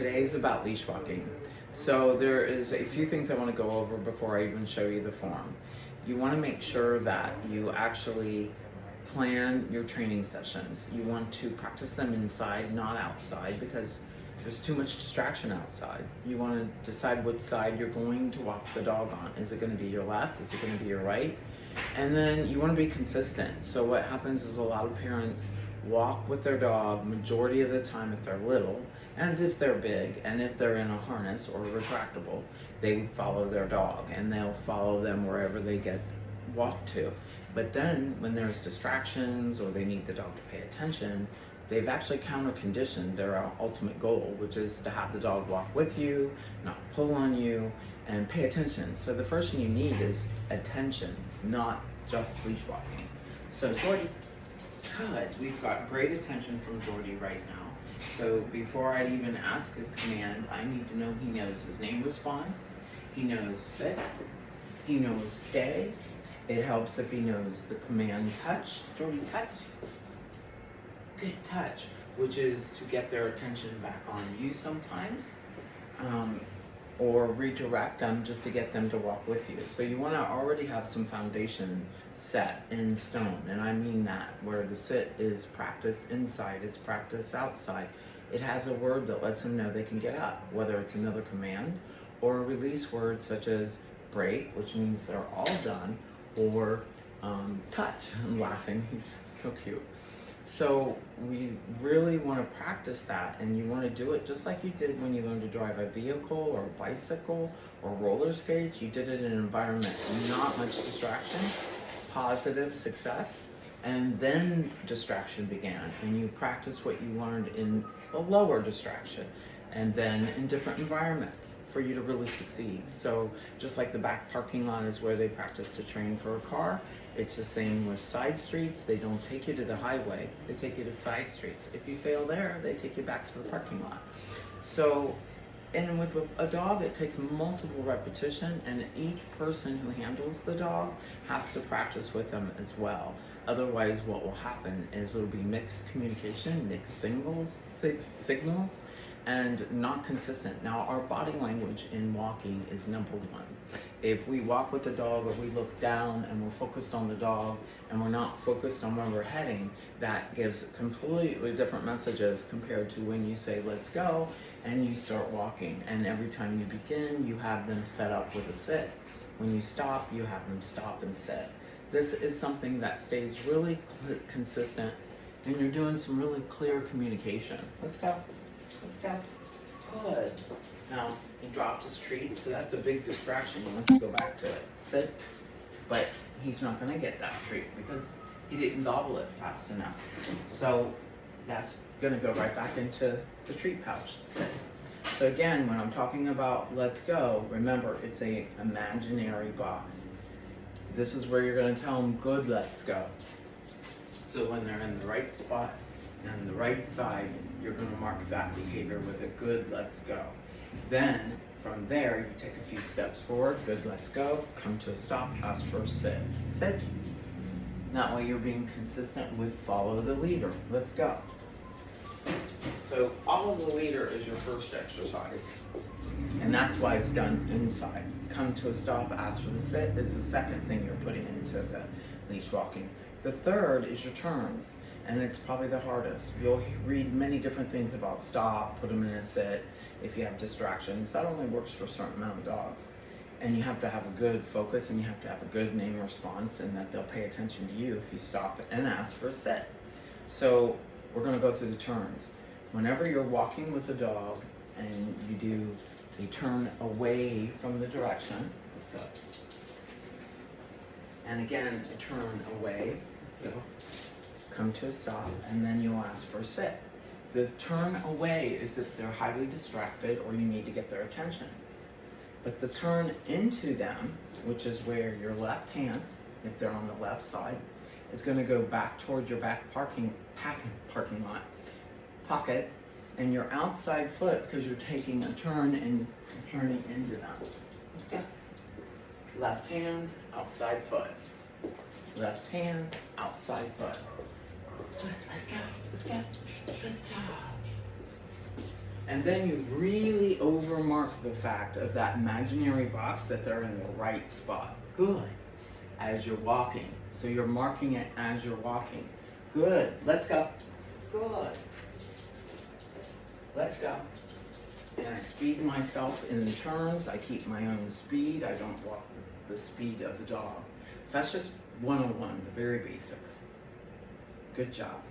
Today is about leash walking. So there is a few things I want to go over before I even show you the form. You want to make sure that you actually plan your training sessions. You want to practice them inside, not outside, because there's too much distraction outside. You want to decide which side you're going to walk the dog on. Is it going to be your left? Is it going to be your right? And then you want to be consistent. So what happens is a lot of parents walk with their dog majority of the time if they're little, and if they're big, and if they're in a harness or retractable, they follow their dog and they'll follow them wherever they get walked to. But then when there's distractions or they need the dog to pay attention, they've actually counter-conditioned their ultimate goal, which is to have the dog walk with you, not pull on you, and pay attention. So the first thing you need is attention, not just leash walking. So Jordee, good. We've got great attention from Jordee right now. So before I even ask a command, I need to know he knows his name response, he knows sit, he knows stay. It helps if he knows the command touch. Jordee, touch. Good touch, which is to get their attention back on you sometimes, or redirect them just to get them to walk with you. So you want to already have some foundation set in stone, and I mean that, where the sit is practiced inside, it's practiced outside. It has a word that lets them know they can get up, whether it's another command or a release word such as break, which means they're all done, or touch. I'm laughing, he's so cute. So we really want to practice that, and you want to do it just like you did when you learned to drive a vehicle or a bicycle or roller skates. You did it in an environment, not much distraction, positive success, and then distraction began, and you practice what you learned in a lower distraction and then in different environments for you to really succeed. So just like the back parking lot is where they practice to train for a car, it's the same with side streets. They don't take you to the highway, they take you to side streets. If you fail there, they take you back to the parking lot. So, and with a dog, it takes multiple repetition, and each person who handles the dog has to practice with them as well. Otherwise, what will happen is it'll be mixed communication, mixed signals, and not consistent. Now, our body language in walking is number one. If we walk with the dog or we look down and we're focused on the dog and we're not focused on where we're heading, that gives completely different messages compared to when you say, let's go, and you start walking. And every time you begin, you have them set up with a sit. When you stop, you have them stop and sit. This is something that stays really consistent, and you're doing some really clear communication. Let's go. Let's go. Good. Now, he dropped his treat, so that's a big distraction. He wants to go back to it. Sit. But he's not going to get that treat because he didn't gobble it fast enough. So that's going to go right back into the treat pouch. Sit. So again, when I'm talking about let's go, remember, it's a imaginary box. This is where you're going to tell them, good, let's go. So when they're in the right spot and the right side, you're going to mark that behavior with a good, let's go. Then from there, you take a few steps forward, good, let's go, come to a stop, ask for a sit. Sit. That way you're being consistent with follow the leader. Let's go. So follow the leader is your first exercise, and that's why it's done inside. Come to a stop, ask for the sit is the second thing you're putting into the leash walking. The third is your turns, and it's probably the hardest. You'll read many different things about stop, put them in a sit. If you have distractions, that only works for a certain amount of dogs. And you have to have a good focus, and you have to have a good name response, and that they'll pay attention to you if you stop and ask for a sit. So we're going to go through the turns. Whenever you're walking with a dog and you do a turn away from the direction, let's go. And again, a turn away, let's go. Come to a stop, and then you'll ask for a sit. The turn away is if they're highly distracted or you need to get their attention. But the turn into them, which is where your left hand, if they're on the left side, is going to go back towards your back parking lot pocket, and your outside foot, because you're taking a turn and turning into them. Let's go. Left hand, outside foot. Left hand, outside foot. Good. Let's go. Let's go. Good job. And then you really overmark the fact of that imaginary box that they're in the right spot. Good. As you're walking. So you're marking it as you're walking. Good. Let's go. Good. Let's go. And I speed myself in turns. I keep my own speed. I don't walk the speed of the dog. So that's just 101, the very basics. Good job.